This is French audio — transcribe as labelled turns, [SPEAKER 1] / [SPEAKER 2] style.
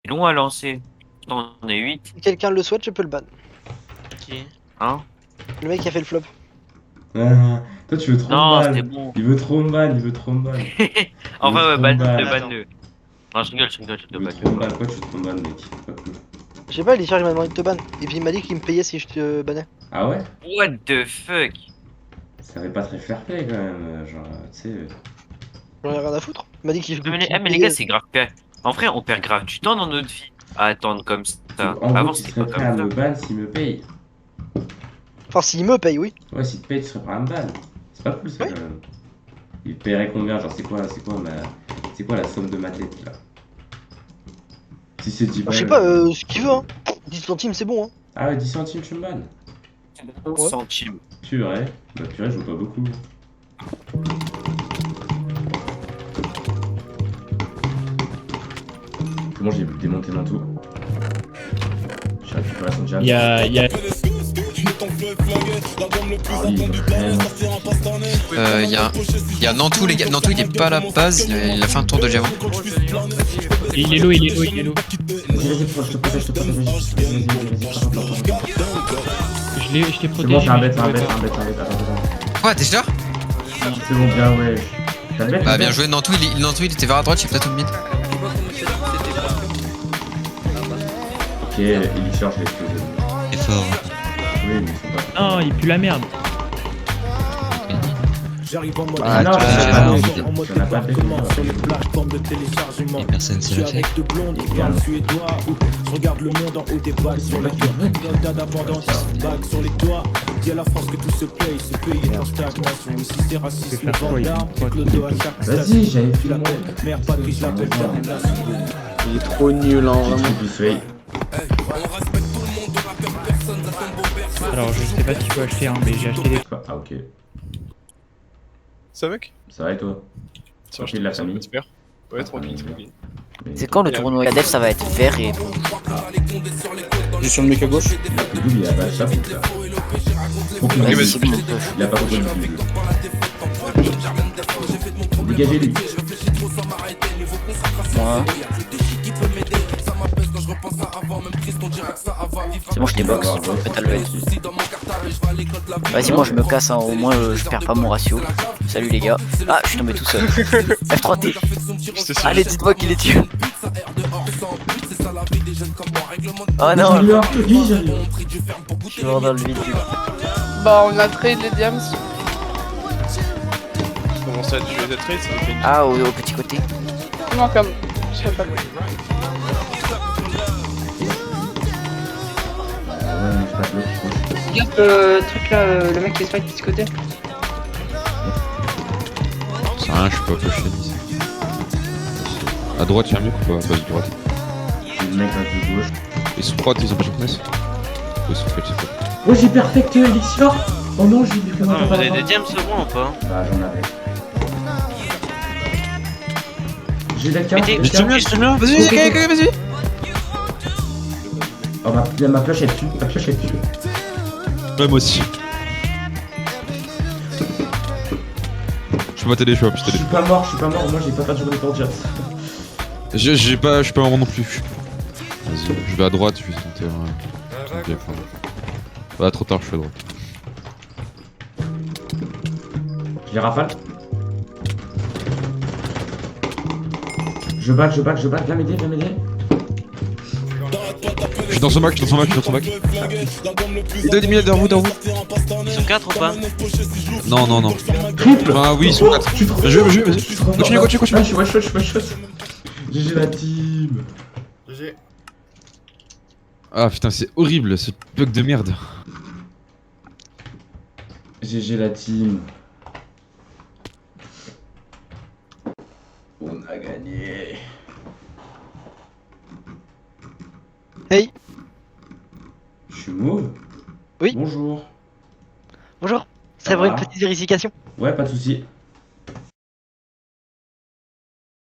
[SPEAKER 1] C'est long à lancer. On est 8.
[SPEAKER 2] Si quelqu'un le souhaite, je peux le ban.
[SPEAKER 3] Qui?
[SPEAKER 1] Hein?
[SPEAKER 2] Le mec qui a fait le flop.
[SPEAKER 4] Toi, tu veux trop me
[SPEAKER 1] Non,
[SPEAKER 4] ban.
[SPEAKER 1] c'était bon.
[SPEAKER 4] Il veut trop me ban, il veut trop me ban.
[SPEAKER 1] Enfin, ouais,
[SPEAKER 4] trop me
[SPEAKER 1] ban-le,
[SPEAKER 4] ban.
[SPEAKER 1] ban-le. Non, je rigole, je rigole, je
[SPEAKER 4] Il
[SPEAKER 1] rigole,
[SPEAKER 4] veut trop me
[SPEAKER 1] ban-le.
[SPEAKER 4] ban. Pourquoi tu te ban, mec? Pas cool.
[SPEAKER 2] Je sais pas, Lisher il m'a demandé de te ban. Et puis il m'a dit qu'il me payait si je te bannais.
[SPEAKER 4] Ah ouais?
[SPEAKER 1] What the fuck?
[SPEAKER 4] Ça fait pas très fair play quand même. Genre, tu sais.
[SPEAKER 2] J'en ai rien à foutre. Il m'a dit qu'il
[SPEAKER 1] Mais,
[SPEAKER 2] qu'il me
[SPEAKER 1] mais les
[SPEAKER 2] payait.
[SPEAKER 1] gars, c'est grave. En vrai, on perd grave du temps dans notre vie à attendre comme ça.
[SPEAKER 4] En gros,
[SPEAKER 1] Avant,
[SPEAKER 4] tu
[SPEAKER 1] c'était
[SPEAKER 4] serais
[SPEAKER 1] pas
[SPEAKER 4] prêt à
[SPEAKER 1] comme
[SPEAKER 4] me
[SPEAKER 1] ça.
[SPEAKER 4] ban s'il me paye.
[SPEAKER 2] Enfin, s'il me paye, oui.
[SPEAKER 4] Ouais, s'il te paye, tu serais prêt à me ban. C'est pas cool ça
[SPEAKER 2] Ouais.
[SPEAKER 4] quand même. Il paierait combien? Genre, c'est quoi la somme de ma tête là? Si c'est 10
[SPEAKER 2] Je sais
[SPEAKER 4] balles.
[SPEAKER 2] pas, ce qu'il veut, hein. 10 centimes, c'est bon, hein.
[SPEAKER 4] Ah ouais, 10 centimes, tu me bannes?
[SPEAKER 1] 11
[SPEAKER 2] Ouais.
[SPEAKER 1] centimes.
[SPEAKER 4] Purée. Bah, purée, je vois pas beaucoup. Comment j'ai démonté mon tout? J'ai récupéré son jam.
[SPEAKER 5] Il y a
[SPEAKER 4] Ah, lui,
[SPEAKER 6] Il y a Nantou, les gars. Nantou, il est pas à la base, il a fait un tour de diamant.
[SPEAKER 5] il est low, il est low, il est low.
[SPEAKER 4] Vas-y, je te protège, vas-y,
[SPEAKER 5] Je t'ai
[SPEAKER 4] c'est
[SPEAKER 5] protégé.
[SPEAKER 4] bon, c'est un
[SPEAKER 5] mais
[SPEAKER 4] bête,
[SPEAKER 5] je
[SPEAKER 4] attends.
[SPEAKER 5] pouvais pas.
[SPEAKER 6] Quoi, t'es là?
[SPEAKER 4] C'est bon, bien, ouais. T'as le bête?
[SPEAKER 6] Bah, bien joué, Nantou, Nantou, il était vers la droite, il est peut-être au mid.
[SPEAKER 4] Ok, Elixir, je l'ai explosé.
[SPEAKER 6] C'est fort.
[SPEAKER 4] Oui, mais ils sont pas.
[SPEAKER 5] Non, il pue la merde.
[SPEAKER 4] Ah non,
[SPEAKER 6] tu l'as
[SPEAKER 4] j'en ai
[SPEAKER 6] jamais
[SPEAKER 4] pas
[SPEAKER 6] envie
[SPEAKER 4] fait.
[SPEAKER 6] de-
[SPEAKER 4] J'en ai pas fait.
[SPEAKER 7] sur les plateformes de téléchargement.
[SPEAKER 6] Et personne
[SPEAKER 7] Je
[SPEAKER 6] s'est
[SPEAKER 7] suis
[SPEAKER 6] la fait.
[SPEAKER 7] avec deux blondes qui parlent suédois. Je regarde le monde en haut des balles sur les toits. Delta d'abondance, bague sur les toits. Dis à la France que tout se paye, ce pays est en stagnation. Ici c'est racisme,
[SPEAKER 5] faire quoi,
[SPEAKER 7] gendarme,
[SPEAKER 5] il-
[SPEAKER 7] le dos à chaque
[SPEAKER 4] Vas-y,
[SPEAKER 7] station.
[SPEAKER 4] j'avais
[SPEAKER 7] Tu
[SPEAKER 4] fait
[SPEAKER 7] la
[SPEAKER 4] mon.
[SPEAKER 7] connais, mère Patrice, la belle
[SPEAKER 8] Il est trop nul, hein,
[SPEAKER 4] J'ai
[SPEAKER 8] vraiment.
[SPEAKER 4] triple sway.
[SPEAKER 5] Alors, je sais pas ce qu'il faut acheter, hein, mais j'ai acheté des.
[SPEAKER 4] Ah, ok.
[SPEAKER 9] Ça mec?
[SPEAKER 4] Ça va et toi?
[SPEAKER 9] Tiens,
[SPEAKER 4] Tranquille, la famille.
[SPEAKER 9] Super. Ouais,
[SPEAKER 4] La
[SPEAKER 9] tranquille,
[SPEAKER 4] famille,
[SPEAKER 9] tranquille.
[SPEAKER 4] Mais-
[SPEAKER 10] C'est quand le tournoi Cadef ça va être vert et bon.
[SPEAKER 8] Juste sur le mec à gauche.
[SPEAKER 4] Il a plus double, il a pas de chapeau là. Aucune
[SPEAKER 9] Ok,
[SPEAKER 4] idée.
[SPEAKER 9] vas-y.
[SPEAKER 10] C'est bon.
[SPEAKER 4] Il a pas compris du tout. Dégagez-lui.
[SPEAKER 10] Moi. C'est bon, je t'éboxe. T'as le head. Vas-y, moi je me casse, hein. Au moins je perds pas mon ratio. Salut les gars. Ah, je suis tombé tout seul. F3T.
[SPEAKER 9] J'étais sûr.
[SPEAKER 10] Allez, dites-moi qu'il est tué. Oh
[SPEAKER 4] Non,
[SPEAKER 10] non,
[SPEAKER 4] j'arrive. Oui, j'arrive.
[SPEAKER 10] je suis mort dans le vide.
[SPEAKER 11] Bah on a trade les diams.
[SPEAKER 9] Comment ça, tu les as trades, ça fait une...
[SPEAKER 10] Ah, au petit côté.
[SPEAKER 11] Non comme. Je sais pas.
[SPEAKER 4] Ouais, mais j'ai pas de bloc.
[SPEAKER 11] Regarde le truc là, le mec qui se fight de ce côté.
[SPEAKER 12] C'est rien, je suis pas coché. À droite, y'a un mec ou pas? Base droite.
[SPEAKER 4] J'ai le mec à de gauche.
[SPEAKER 12] Ils sont droite, ils ont pas de mess. Ils sont faits, c'est pas.
[SPEAKER 4] Oh, j'ai perfecté Elixir. Oh non, j'ai dit
[SPEAKER 3] Non, vous avez des diams second ou pas?
[SPEAKER 4] Bah, j'en avais. J'ai la
[SPEAKER 3] Mais
[SPEAKER 4] carte.
[SPEAKER 3] t'es.
[SPEAKER 4] j'ai la carte.
[SPEAKER 3] Je te mets. Vas-y, ok, vas-y.
[SPEAKER 4] Oh, ma flèche est dessus. Ma flèche est dessus.
[SPEAKER 12] Ouais, moi aussi. Je peux pas t'aider, je peux pas
[SPEAKER 4] Je
[SPEAKER 12] t'aider.
[SPEAKER 4] suis pas mort, moi j'ai pas perdu mon effort de jet.
[SPEAKER 12] Je suis pas mort non plus. Vas-y, je vais à droite, je vais tenter un. Bien fort. Bah, trop tard, je suis à droite.
[SPEAKER 4] Je les rafale. Je back, viens m'aider.
[SPEAKER 12] Je suis dans son bac, je suis dans son bac. Il doit éliminer derrière vous.
[SPEAKER 3] Ils sont 4 ou pas?
[SPEAKER 12] Non.
[SPEAKER 4] Triple.
[SPEAKER 12] Ah oui, ils sont 4. Bien joué, vas-y. Continue.
[SPEAKER 4] Ah, je suis one shot. GG la team.
[SPEAKER 12] Ah putain, c'est horrible ce bug de merde.
[SPEAKER 4] GG la team. On a gagné.
[SPEAKER 2] Hey.
[SPEAKER 4] Je suis mauve.
[SPEAKER 2] Oui.
[SPEAKER 4] Bonjour.
[SPEAKER 2] Bonjour.
[SPEAKER 4] Ça
[SPEAKER 2] Ça va une
[SPEAKER 4] va
[SPEAKER 2] petite vérification.
[SPEAKER 4] Ouais, pas de soucis.